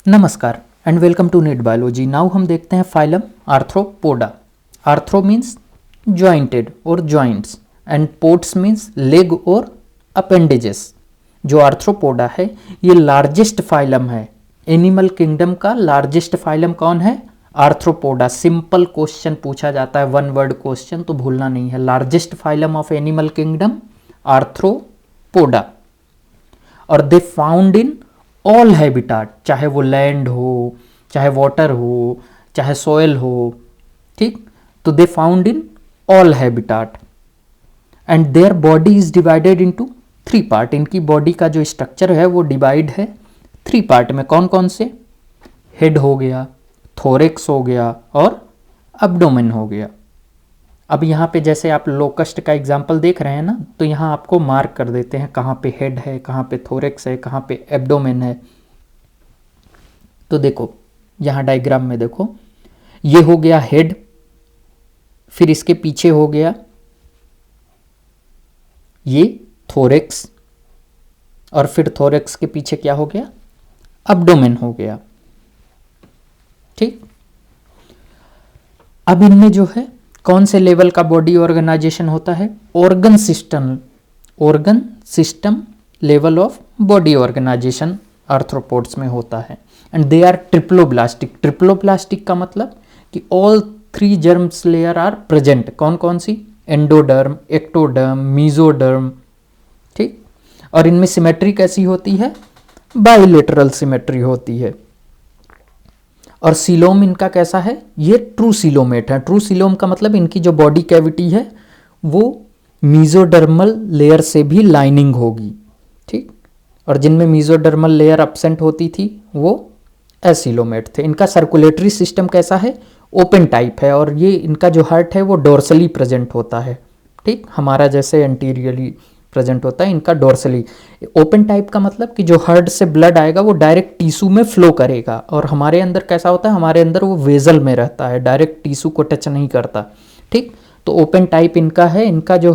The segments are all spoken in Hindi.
नमस्कार and welcome to NEET biology. Now हम देखते हैं phylum Arthropoda. Arthro means jointed और joints and pods means leg और अपेंडेजेस। जो आर्थ्रोपोडा है ये लार्जेस्ट फाइलम है। एनिमल किंगडम का लार्जेस्ट फाइलम कौन है? आर्थ्रोपोडा। सिंपल क्वेश्चन पूछा जाता है, वन वर्ड क्वेश्चन, तो भूलना नहीं है। Largest phylum of animal kingdom Arthropoda. और they found in all habitat, चाहे वो लैंड हो, चाहे वाटर हो, चाहे सॉयल हो, ठीक। तो दे found in all habitat and their body is divided into 3 part. इनकी बॉडी का जो स्ट्रक्चर है वो डिवाइड है 3 पार्ट में। कौन कौन से? हेड हो गया, थोरेक्स हो गया और अब्डोमेन हो गया। अब यहाँ पे जैसे आप लोकस्ट का एग्जाम्पल देख रहे हैं ना, तो यहाँ आपको मार्क कर देते हैं कहाँ पे हेड है, कहाँ पे थोरेक्स है, कहाँ पे एब्डोमेन है। तो देखो यहाँ डायग्राम में देखो, ये हो गया हेड, फिर इसके पीछे हो गया ये थोरेक्स, और फिर थोरेक्स के पीछे क्या हो गया? अब्डोमेन हो गया, ठीक। अब इनमें जो है कौन से लेवल का बॉडी ऑर्गेनाइजेशन होता है? Organ system level of body organization arthropods में होता है। And they are triploblastic. Triploblastic का मतलब कि all 3 germs layer are present. कौन कौन सी? एंडोडर्म, एक्टोडर्म, मीजोडर्म, ठीक। और इनमें सिमेट्री कैसी होती है? बाइलेटरल सिमेट्री होती है। और सीलोम इनका कैसा है? ये ट्रू सीलोमेट है। ट्रू सीलोम का मतलब इनकी जो बॉडी कैविटी है वो मीजोडर्मल लेयर से भी लाइनिंग होगी, ठीक। और जिनमें मीजोडर्मल लेयर एब्सेंट होती थी वो एसीलोमेट थे। इनका सर्कुलेटरी सिस्टम कैसा है? ओपन टाइप है। और ये इनका जो हार्ट है वो डोर्सली प्रेजेंट होता है, ठीक। हमारा जैसे एंटीरियरली प्रेजेंट होता है, इनका डोर्सली। ओपन टाइप का मतलब कि जो हार्ट से ब्लड आएगा वो डायरेक्ट टिश्यू में फ्लो करेगा। और हमारे अंदर कैसा होता है? हमारे अंदर वो वेजल में रहता है, डायरेक्ट टिश्यू को टच नहीं करता, ठीक। तो ओपन टाइप इनका है। इनका जो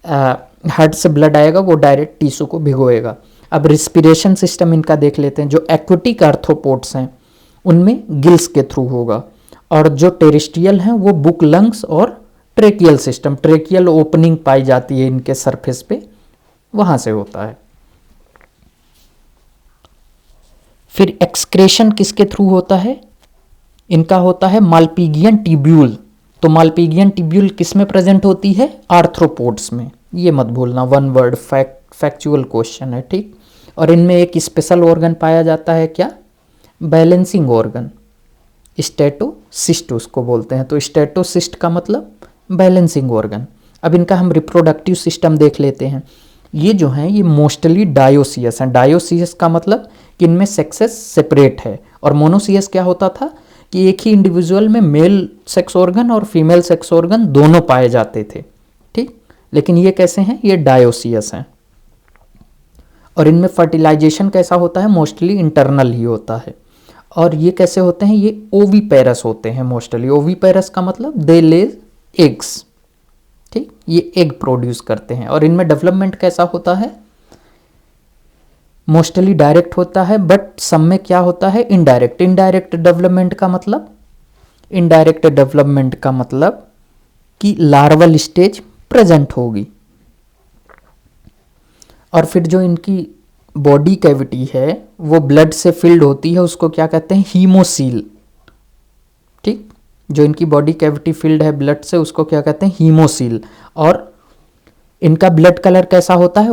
हार्ट से ब्लड आएगा वो डायरेक्ट टिश्यू को भिगोएगा। अब रिस्पिरेशन सिस्टम इनका देख लेते हैं। जो एक्वेटिक आर्थ्रोपोड्स हैं उनमें गिल्स के थ्रू होगा, और जो टेरेस्ट्रियल हैं वो बुक, लंग्स और ट्रेकियल सिस्टम, ट्रेकियल ओपनिंग पाई जाती है इनके सरफेस पे, वहां से होता है। फिर एक्सक्रेशन किसके थ्रू होता है? इनका होता है मालपीगियन ट्यूब्यूल। तो मालपीगियन ट्यूब्यूल किस में प्रेजेंट होती है? आर्थ्रोपोड्स में। ये मत भूलना, वन वर्ड फैक्चुअल क्वेश्चन है, ठीक। और इनमें एक स्पेशल ऑर्गन पाया जाता है, क्या? बैलेंसिंग ऑर्गन, स्टेटोसिस्ट उसको बोलते हैं। तो स्टेटोसिस्ट का मतलब बैलेंसिंग ऑर्गन। अब इनका हम रिप्रोडक्टिव सिस्टम देख लेते हैं। ये जो हैं ये मोस्टली डायोसियस हैं। डायोसियस का मतलब कि इनमें सेक्सेस सेपरेट है। और मोनोसियस क्या होता था कि एक ही इंडिविजुअल में मेल सेक्स ऑर्गन और फीमेल सेक्स ऑर्गन दोनों पाए जाते थे, ठीक। लेकिन ये कैसे हैं? ये डायोसियस हैं। और इनमें फर्टिलाइजेशन कैसा होता है? मोस्टली इंटरनल ही होता है। और ये कैसे होते हैं? ये ओवीपेरस होते हैं मोस्टली। ओवीपेरस का मतलब दे ले एग्स, ठीक। ये एग प्रोड्यूस करते हैं। और इनमें डेवलपमेंट कैसा होता है? मोस्टली डायरेक्ट होता है, बट सब में क्या होता है? इनडायरेक्ट। इनडायरेक्ट डेवलपमेंट का मतलब कि लार्वल स्टेज प्रेजेंट होगी। और फिर जो इनकी बॉडी कैविटी है वो ब्लड से फिल्ड होती है, उसको क्या कहते हैं? हीमोसील, ठीक। जो इनकी बॉडी कैविटी फिल्ड है ब्लड से उसको क्या कहते हैं? हीमोसील। और इनका ब्लड कलर कैसा होता है?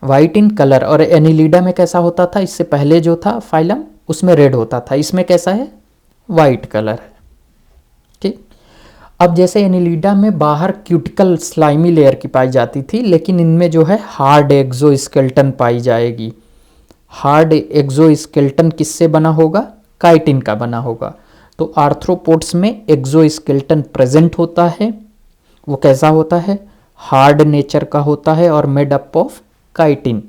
White in colour. और एनिलिडा में कैसा होता था? इससे पहले जो था फाइलम उसमें रेड होता था, इसमें कैसा है? वाइट कलर है, ठीक। अब जैसे एनिलिडा में बाहर क्यूटिकल स्लाइमी लेयर की पाई जाती थी, लेकिन इनमें जो है हार्ड एक्सोस्केलेटन पाई जाएगी। हार्ड एक्सोस्केलेटन किससे बना होगा? काइटिन का बना होगा। तो आर्थ्रोपोड्स में एक्सोस्केलेटन प्रेजेंट होता है। वो कैसा होता है? हार्ड नेचर का होता है और मेड अप ऑफ काइटिन।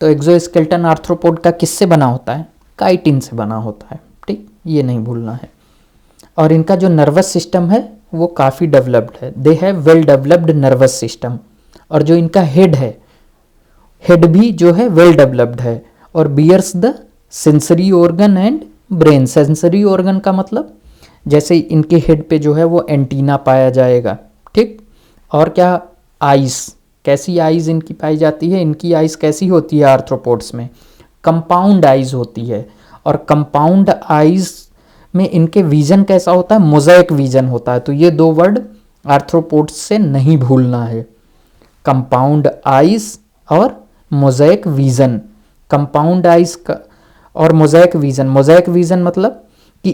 तो एक्सोस्केलेटन आर्थ्रोपोड का किससे बना होता है? काइटिन से बना होता है, ठीक। ये नहीं भूलना है। और इनका जो नर्वस सिस्टम है वो काफ़ी डेवलप्ड है। They have well developed nervous system. और जो इनका हेड है, हेड भी जो है वेल डेवलप्ड है, और bears the sensory organ and brain. Sensory organ का मतलब जैसे इनके हेड पे जो है वो एंटीना पाया जाएगा, ठीक। और क्या, आइस, कैसी आइज इनकी पाई जाती है, इनकी आइज कैसी होती है आर्थ्रोपोड्स में, कंपाउंड आइज होती है। और कंपाउंड आइज में इनके विजन कैसा होता है, मोज़ाइक विजन होता है। तो ये दो वर्ड आर्थ्रोपोड्स से नहीं भूलना है, कंपाउंड आइज और मोज़ाइक विजन। कंपाउंड आइज का और मोज़ाइक विजन, मोज़ाइक विजन मतलब कि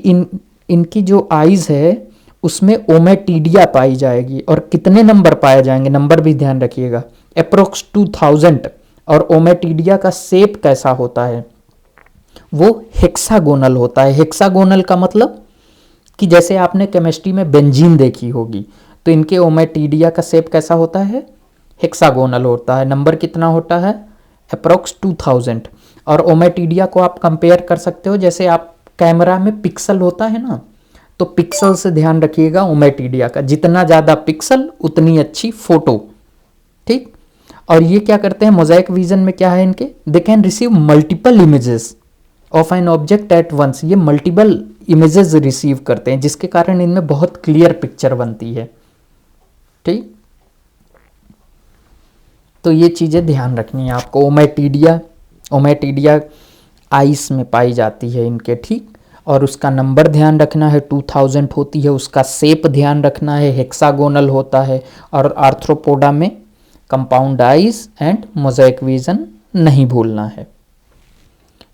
इनकी जो आइज है उसमें ओमेटिडिया पाई जाएगी। और कितने नंबर पाए जाएंगे, नंबर भी ध्यान रखिएगा, अप्रोक्स 2000। और ओमेटिडिया का शेप कैसा होता है, वो हेक्सागोनल होता है। हेक्सागोनल का मतलब कि जैसे आपने केमिस्ट्री में बेंजीन देखी होगी, तो इनके ओमेटिडिया का शेप कैसा होता है, हेक्सागोनल होता है। नंबर कितना होता है, अप्रोक्स 2000। और ओमेटिडिया को आप कंपेयर कर सकते हो, जैसे आप कैमरा में पिक्सल होता है ना, तो पिक्सल से ध्यान रखिएगा ओमेटिडिया का, जितना ज़्यादा पिक्सल उतनी अच्छी फोटो, ठीक। और ये क्या करते हैं, मोज़ाइक विजन में क्या है इनके, they can receive multiple images of an object at once. ये मल्टीपल इमेजेस रिसीव करते हैं, जिसके कारण इनमें बहुत क्लियर पिक्चर बनती है, ठीक। तो ये चीज़ें ध्यान रखनी है आपको। ओमेटिडिया आइस में पाई जाती है इनके, ठीक। और उसका नंबर ध्यान रखना है, 2000 होती है। उसका शेप ध्यान रखना है, हेक्सागोनल होता है। और आर्थ्रोपोडा में compound eyes and mosaic vision नहीं भूलना है।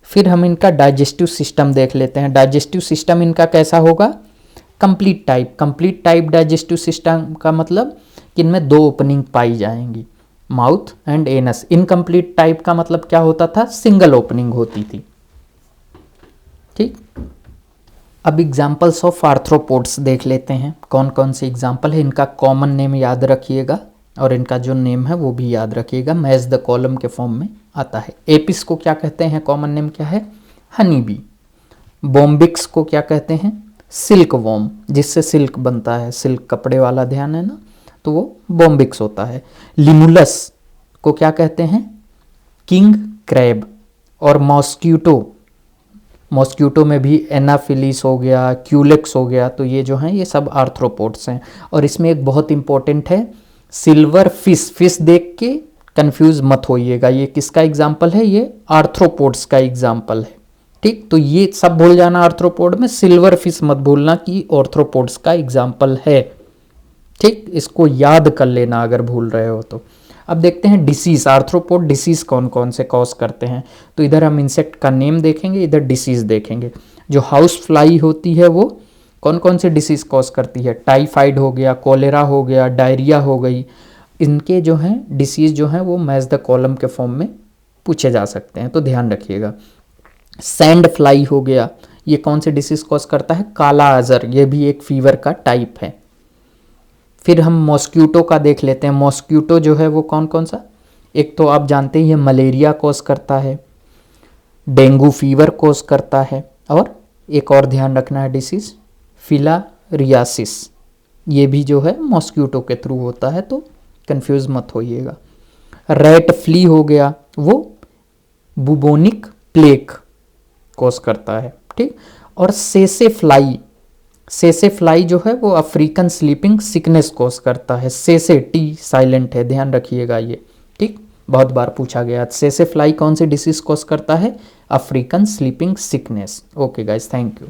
फिर हम इनका डाइजेस्टिव सिस्टम देख लेते हैं। डाइजेस्टिव सिस्टम इनका कैसा होगा, complete type. Complete type digestive system का मतलब कि इनमें दो ओपनिंग पाई जाएंगी, mouth and anus. Incomplete type का मतलब क्या होता था, सिंगल ओपनिंग होती थी, ठीक। अब एग्जाम्पल्स ऑफ आर्थ्रोपोड्स देख लेते हैं, कौन कौन से एग्जाम्पल है। इनका कॉमन नेम याद रखिएगा, और इनका जो नेम है वो भी याद रखिएगा, मैच द कॉलम के फॉर्म में आता है। एपिस को क्या कहते हैं, कॉमन नेम क्या है, हनी बी। बॉम्बिक्स को क्या कहते हैं, सिल्क वॉर्म, जिससे सिल्क बनता है, सिल्क कपड़े वाला ध्यान है ना, तो वो बॉम्बिक्स होता है। लिमुलस को क्या कहते हैं, किंग क्रैब। और मॉस्क्यूटो में भी एनाफिलिस हो गया, क्यूलेक्स हो गया, तो ये जो हैं ये सब आर्थ्रोपोड्स हैं। और इसमें एक बहुत इंपॉर्टेंट है, सिल्वर फिश देख के कंफ्यूज मत होइएगा, ये किसका एग्जाम्पल है, ये आर्थ्रोपोड्स का एग्जाम्पल है, ठीक। तो ये सब भूल जाना आर्थ्रोपोड में, सिल्वर फिश मत भूलना कि आर्थ्रोपोड्स का एग्जाम्पल है, ठीक। इसको याद कर लेना अगर भूल रहे हो तो। अब देखते हैं डिसीज, आर्थ्रोपोड डिसीज कौन कौन से कॉज करते हैं। तो इधर हम इंसेक्ट का नेम देखेंगे, इधर डिसीज देखेंगे। जो हाउस फ्लाई होती है वो कौन कौन से डिसीज कॉज करती है, टाइफाइड हो गया, कोलेरा हो गया, डायरिया हो गई। इनके जो हैं डिसीज जो हैं वो मैच द कॉलम के फॉर्म में पूछे जा सकते हैं, तो ध्यान रखिएगा। सैंड फ्लाई हो गया, ये कौन से डिसीज कॉज करता है, काला अजर, ये भी एक फीवर का टाइप है। फिर हम मॉस्क्यूटो का देख लेते हैं। मॉस्क्यूटो जो है वो कौन कौन सा, एक तो आप जानते ही है मलेरिया कॉज करता है, डेंगू फीवर कॉज करता है, और एक और ध्यान रखना है डिसीज, फिलारियासिस, ये भी जो है मॉस्क्यूटो के थ्रू होता है, तो कंफ्यूज मत होइएगा। रेट फ्ली हो गया, वो बुबोनिक प्लेग कॉज करता है, ठीक। और सेसे फ्लाई जो है वो अफ्रीकन स्लीपिंग सिकनेस कॉज करता है। सेसे, टी साइलेंट है, ध्यान रखिएगा ये, ठीक। बहुत बार पूछा गया, सेसे फ्लाई कौन सी डिसीज कॉज करता है, African sleeping sickness. Okay guys, thank you.